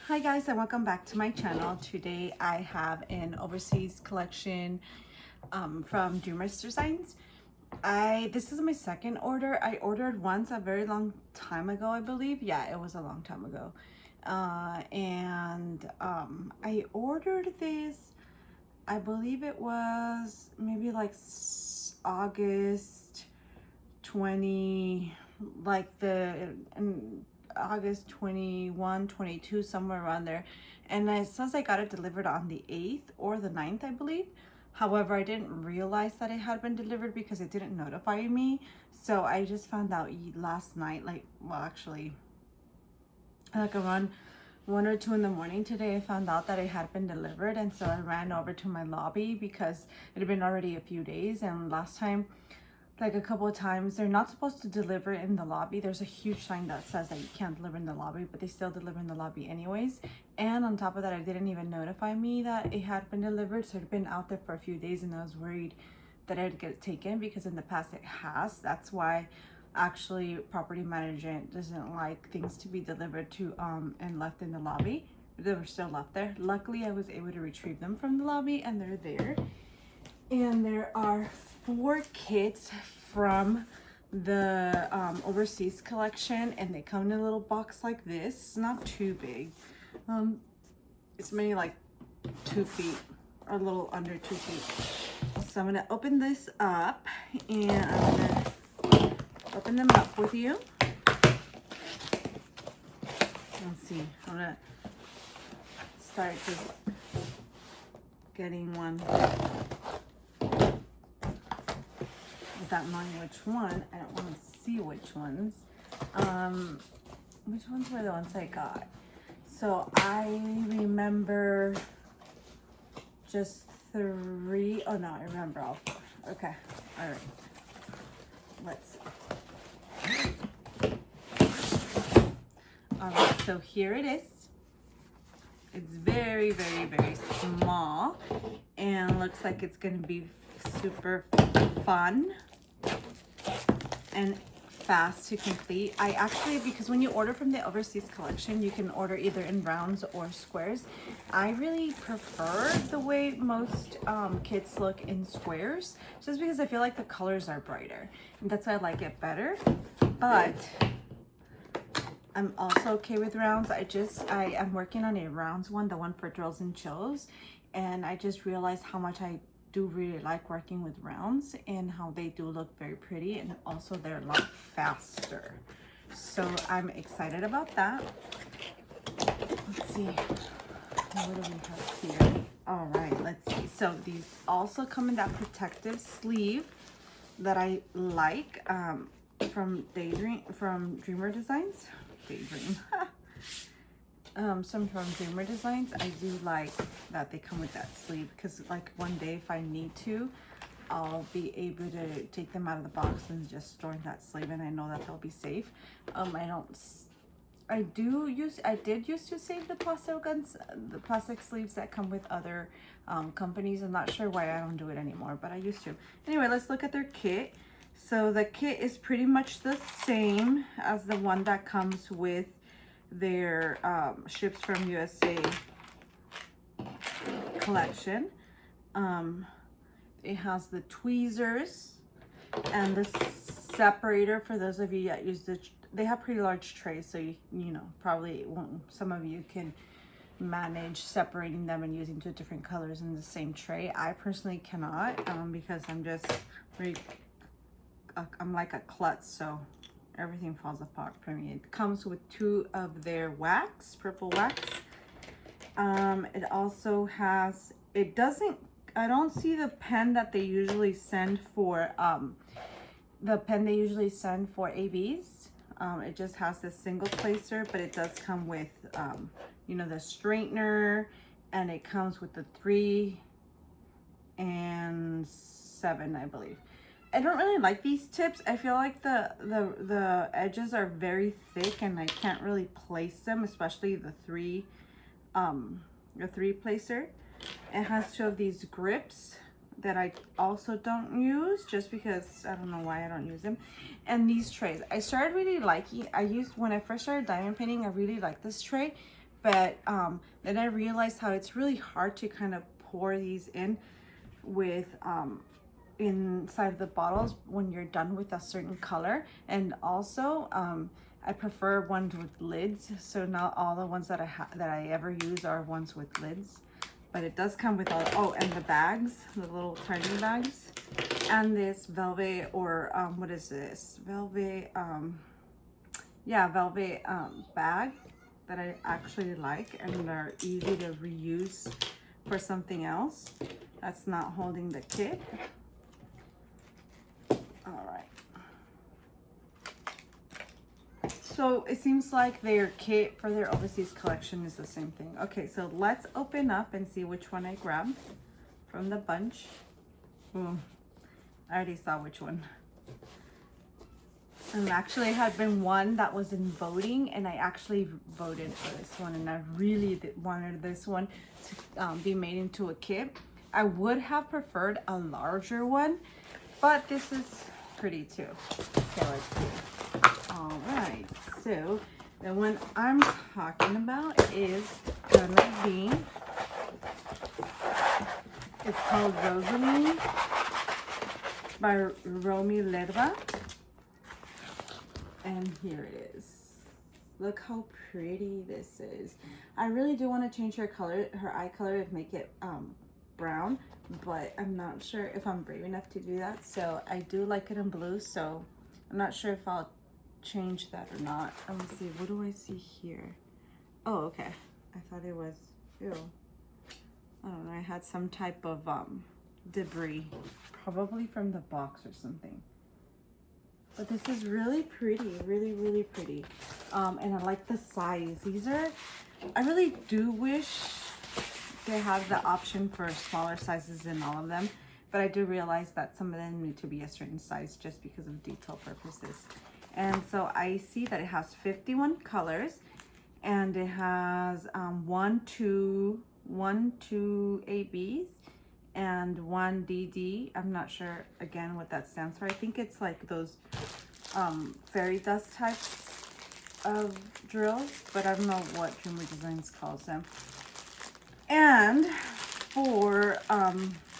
Hi guys, and welcome back to my channel. Today I have an overseas collection from Dreamers Designs. This is my second order. I ordered once a very long time ago, I believe. Yeah, it was a long time ago. I ordered this, I believe it was maybe like August 20, like August 21, 22, somewhere around there. And it says I got it delivered on the 8th or the 9th, I believe. However, I didn't realize that it had been delivered because it didn't notify me. So I just found out last night, actually, like around 1 or 2 in the morning today, I found out that it had been delivered. And so I ran over to my lobby because it had been already a few days. And last time, like a couple of times, they're not supposed to deliver in the lobby. There's a huge sign that says that you can't deliver in the lobby, but they still deliver in the lobby anyways. And on top of that, it didn't even notify me that it had been delivered. So it had been out there for a few days and I was worried that I'd get it taken because in the past it has. That's why actually property management doesn't like things to be delivered to and left in the lobby. They were still left there. Luckily, I was able to retrieve them from the lobby and they're there. And there are 4 kits from the overseas collection, and they come in a little box like this. It's not too big. It's maybe like 2 feet or a little under 2 feet. So I'm gonna open this up and I'm gonna open them up with you. Let's see, I'm gonna start just getting one without knowing which one. I don't want to see which ones. Which ones were the ones I got? So I remember just 3. Oh no, I remember all 4. Okay, all right. Let's see. All right, so here it is. It's very, very, very small and looks like it's gonna be super fun and fast to complete. I actually, because when you order from the overseas collection, you can order either in rounds or squares. I really prefer the way most kits look in squares, just because I feel like the colors are brighter, and that's why I like it better. But I'm also okay with rounds. I am working on a rounds one, the one for Drills and Chills, and I just realized how much I do really like working with rounds and how they do look very pretty, and also they're a lot faster. So I'm excited about that. Let's see, what do we have here? All right, let's see. So these also come in that protective sleeve that I like from Dreamer Designs. Daydream. Some from Dreamer Designs. I do like that they come with that sleeve because like one day if I need to, I'll be able to take them out of the box and just store in that sleeve, and I know that they'll be safe. I did used to save the plastic sleeves that come with other companies. I'm not sure why I don't do it anymore, but I used to. Anyway, let's look at their kit. So the kit is pretty much the same as the one that comes with their Ships from USA collection. It has the tweezers and the separator for those of you that use they have pretty large trays, so you know, probably some of you can manage separating them and using 2 different colors in the same tray. I personally cannot because I'm just I'm like a klutz, so everything falls apart for me. It comes with 2 of their wax, purple wax. It also has, I don't see the pen that they usually send for, ABs. It just has this single placer, but it does come with, you know, the straightener, and it comes with the 3 and 7, I believe. I don't really like these tips. I feel like the edges are very thick and I can't really place them, especially the 3 placer. It has 2 of these grips that I also don't use just because I don't know why I don't use them. And these trays, I started really liking, when I first started diamond painting, I really liked this tray, But then I realized how it's really hard to kind of pour these in with inside the bottles when you're done with a certain color. And also I prefer ones with lids, so not all the ones that I ever use are ones with lids. But it does come with all, oh, and the bags, the little tiny bags, and this velvet, or what is this, velvet, yeah, velvet bag that I actually like, and they're easy to reuse for something else that's not holding the kit. All right. So it seems like their kit for their overseas collection is the same thing. Okay, so let's open up and see which one I grabbed from the bunch. Ooh, I already saw which one. And actually it had been one that was in voting, and I actually voted for this one, and I really wanted this one to be made into a kit. I would have preferred a larger one, but this is pretty too. Okay, let's see. All right, so the one I'm talking about is gonna be, it's called Rosalie by Romy Lerba. And here it is. Look how pretty this is. I really do want to change her color, her eye color, and make it brown, but I'm not sure if I'm brave enough to do that. So I do like it in blue, so I'm not sure if I'll change that or not. Let me see, what do I see here? Oh, okay. I thought it was, ew. I don't know, I had some type of debris, probably from the box or something. But this is really pretty, really, really pretty. And I like the size. These are, I really do wish they have the option for smaller sizes in all of them. But I do realize that some of them need to be a certain size just because of detail purposes. And so I see that it has 51 colors. And it has 1, 2 ABs and 1 DD. I'm not sure again what that stands for. I think it's like those fairy dust types of drills, but I don't know what Dreamer Designs calls them. And for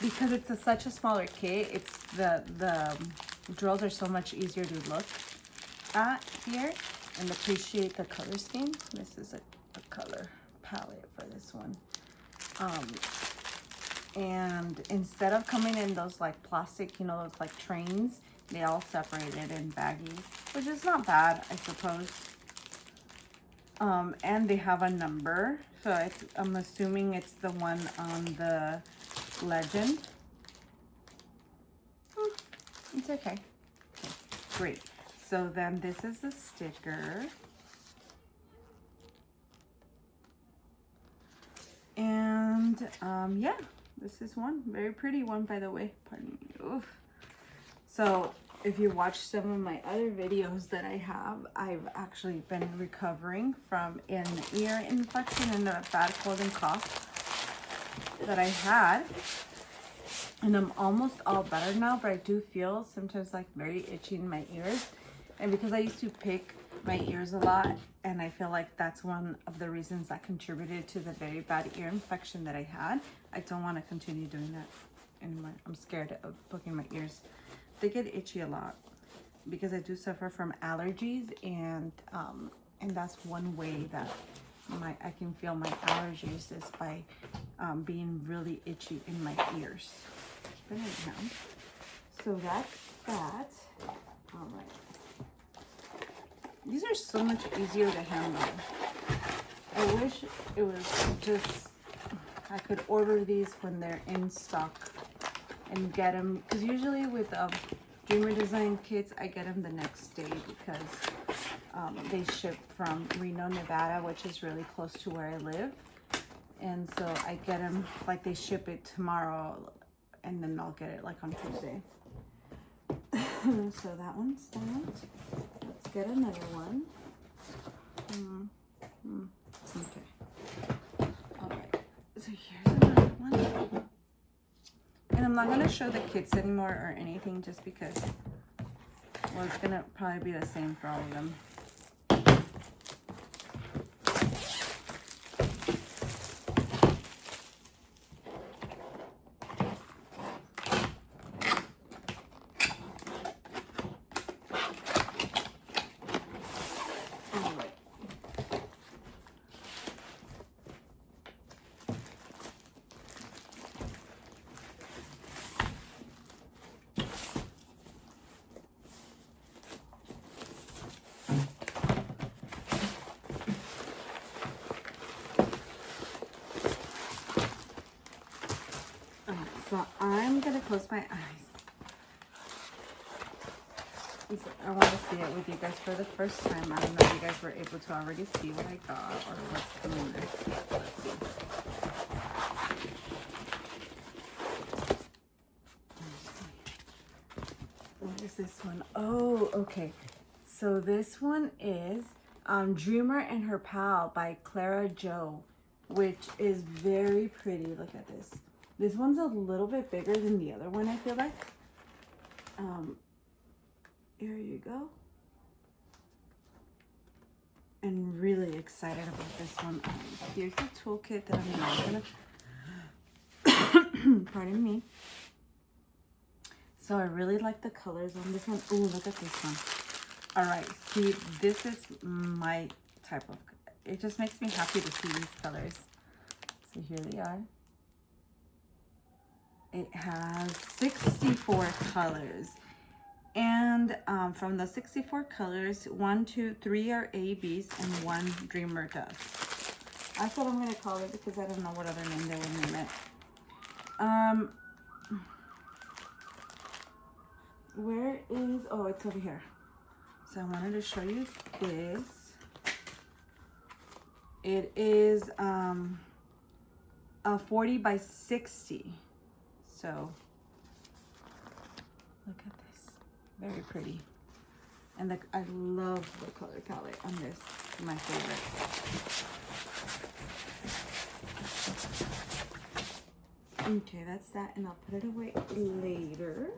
because it's such a smaller kit, it's the drills are so much easier to look at here and appreciate the color scheme. This is a color palette for this one. And instead of coming in those like plastic, you know, those like trains, they all separated in baggies, which is not bad, I suppose. And they have a number, so I'm assuming it's the one on the legend. It's okay. Okay, great. So then this is the sticker. And yeah, this is one very pretty one, by the way. Pardon me. Oof. So if you watch some of my other videos that I have, I've actually been recovering from an ear infection and a bad cold and cough that I had. And I'm almost all better now, but I do feel sometimes like very itchy in my ears. And because I used to pick my ears a lot, and I feel like that's one of the reasons that contributed to the very bad ear infection that I had. I don't want to continue doing that anymore. I'm scared of poking my ears. They get itchy a lot because I do suffer from allergies, and that's one way that I can feel my allergies is by being really itchy in my ears. But anyhow, so that's that. All right. These are so much easier to handle. I wish it was just, I could order these when they're in stock and get them, because usually with Dreamer Design kits, I get them the next day because they ship from Reno, Nevada, which is really close to where I live. And so I get them, like they ship it tomorrow, and then I'll get it like on Tuesday. So that one's that. Let's get another one. Okay. All right. So here's another one. And I'm not going to show the kits anymore or anything just because, well, it's going to probably be the same for all of them. So I'm gonna close my eyes. I want to see it with you guys for the first time. I don't know if you guys were able to already see what I got or what's coming next. Let's see. What is this one? Oh, okay. So this one is Dreamer and Her Pal by Clara Joe, which is very pretty. Look at this. This one's a little bit bigger than the other one, I feel like. Here you go. And really excited about this one. Here's the toolkit that I'm not gonna, pardon me. So I really like the colors on this one. Oh, look at this one. All right, see, this is my type of, it just makes me happy to see these colors. So here they are. It has 64 colors. And from the 64 colors, 1, 2, 3 are A, B's, and 1 Dreamer Dust. That's what I'm going to call it because I don't know what other name they would name it. Where is, oh, it's over here. So I wanted to show you this. It is a 40 by 60. So look at this, very pretty. And I love the color palette on this, my favorite. Okay, that's that, and I'll put it away later.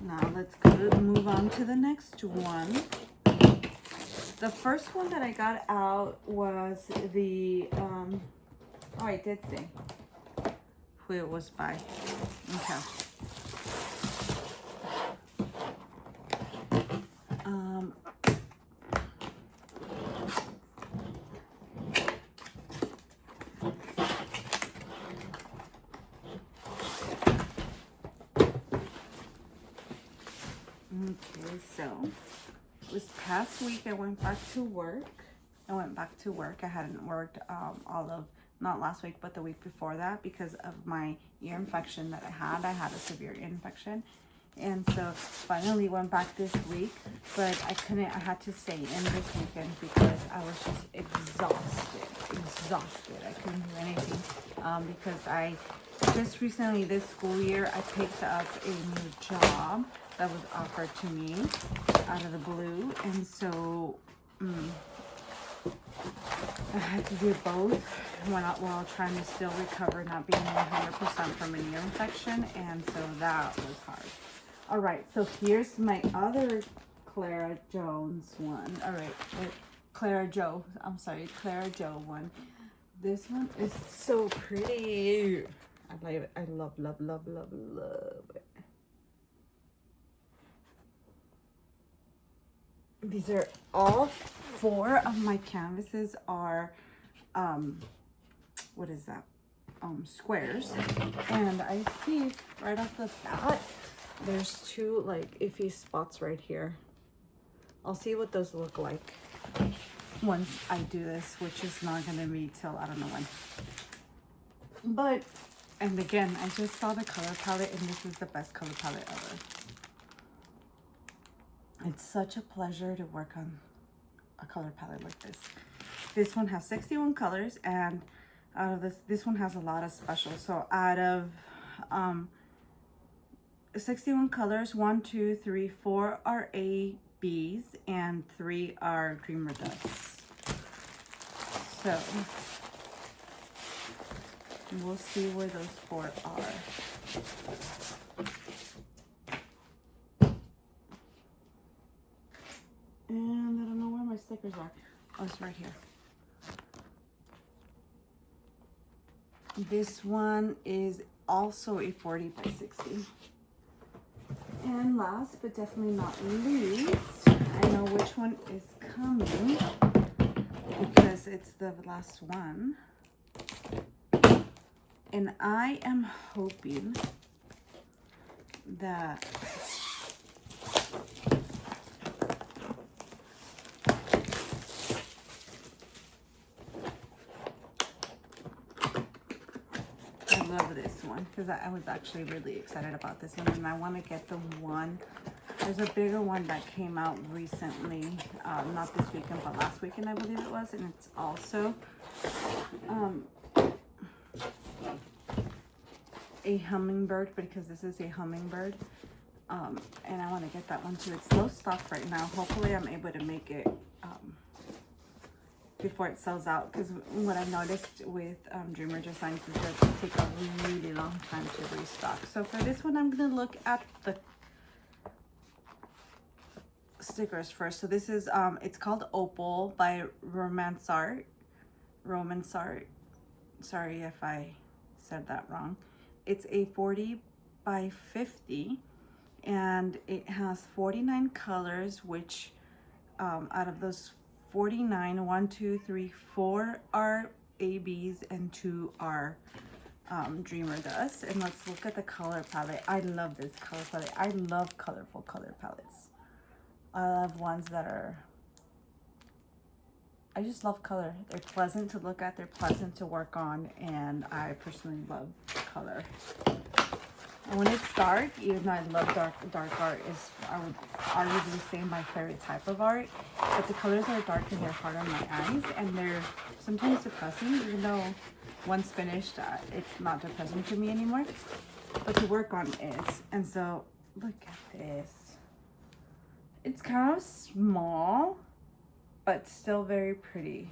Now let's move on to the next one. The first one that I got out was the, oh, I did say who it was by. Okay. Okay, so this past week I went back to work. I hadn't worked not last week, but the week before that because of my ear infection that I had. I had a severe ear infection. And so finally went back this week, but I had to stay in this weekend because I was just exhausted. I couldn't do anything because I just recently this school year, I picked up a new job that was offered to me out of the blue. And so I had to do both while trying to still recover, not being 100% from an ear infection. And so that was hard. All right, so here's my other Clara Jones one. All right, Clara Joe one. This one is so pretty. I love it. I love it. These are all 4 of my canvases are, what is that? Squares. And I see right off the bat, there's 2 like iffy spots right here. I'll see what those look like once I do this, which is not gonna be till I don't know when. But, and again, I just saw the color palette and this is the best color palette ever. It's such a pleasure to work on a color palette like this. This one has 61 colors, and out of this one has a lot of specials. So out of 61 colors, 1, 2, 3, 4 are A, B's, and 3 are Dreamer Dusts. So we'll see where those 4 are. And I don't know where my stickers are. Oh, it's right here. This one is also a 40 by 60. And last but definitely not least, I know which one is coming because it's the last one. And I am hoping that love this one because I was actually really excited about this one, and I want to get the one. There's a bigger one that came out recently, not this weekend, but last weekend I believe it was, and it's also a hummingbird, because this is a hummingbird, and I want to get that one too. It's low stock right now. Hopefully I'm able to make it before it sells out, because what I noticed with Dreamer Designs is that they take a really long time to restock. So for this one, I'm going to look at the stickers first. So this is it's called Opal by Romance Art. Sorry if I said that wrong. It's a 40 by 50, and it has 49 colors, which out of those 49, 1, 2, 3, 4 are ABs and 2 are Dreamer Dust. And let's look at the color palette. I love this color palette. I love colorful color palettes. I love ones that are, I just love color. They're pleasant to look at, they're pleasant to work on, and I personally love color. And when it's dark, even though I love dark art, is, I would arguably say, my favorite type of art. But the colors are dark and they're hard on my eyes, and they're sometimes depressing, even though once finished, it's not depressing to me anymore. But to work on is. And so, look at this. It's kind of small, but still very pretty.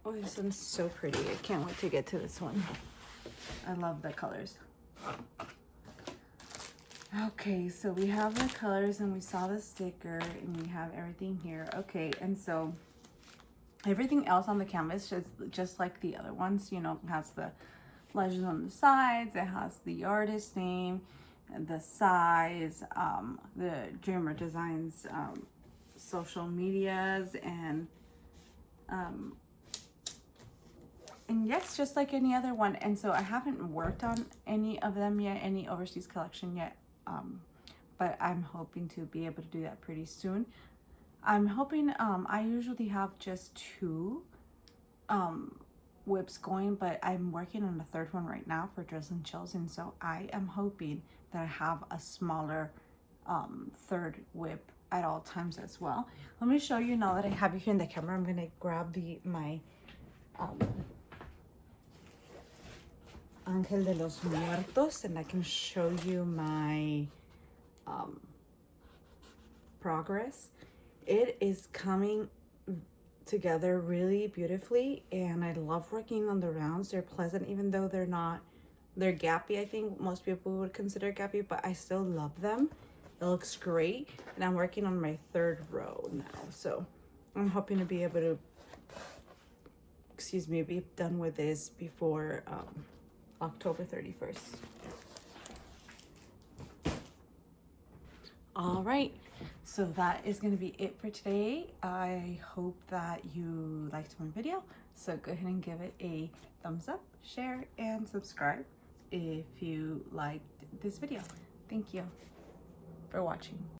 Oh, this one's so pretty. I can't wait to get to this one. I love the colors. Okay, so we have the colors and we saw the sticker and we have everything here. Okay, and so everything else on the canvas is just like the other ones, you know, has the legend on the sides, it has the artist name, the size, the Dreamer Designs social medias, and yes, just like any other one. And so I haven't worked on any of them yet, any overseas collection yet, but I'm hoping to be able to do that pretty soon. I'm hoping, I usually have just 2 whips going, but I'm working on the 3rd one right now for Drizzling Chills, and so I am hoping that I have a smaller 3rd whip at all times as well. Let me show you now that I have you here in the camera. I'm gonna grab my Ángel de los Muertos, and I can show you my progress. It is coming together really beautifully, and I love working on the rounds. They're pleasant, even though they're gappy. I think most people would consider gappy, but I still love them. It looks great, and I'm working on my 3rd row now, so I'm hoping to be able to, be done with this before October 31st. All right, so that is going to be it for today. I hope that you liked my video, so go ahead and give it a thumbs up, share, and subscribe if you liked this video. Thank you for watching.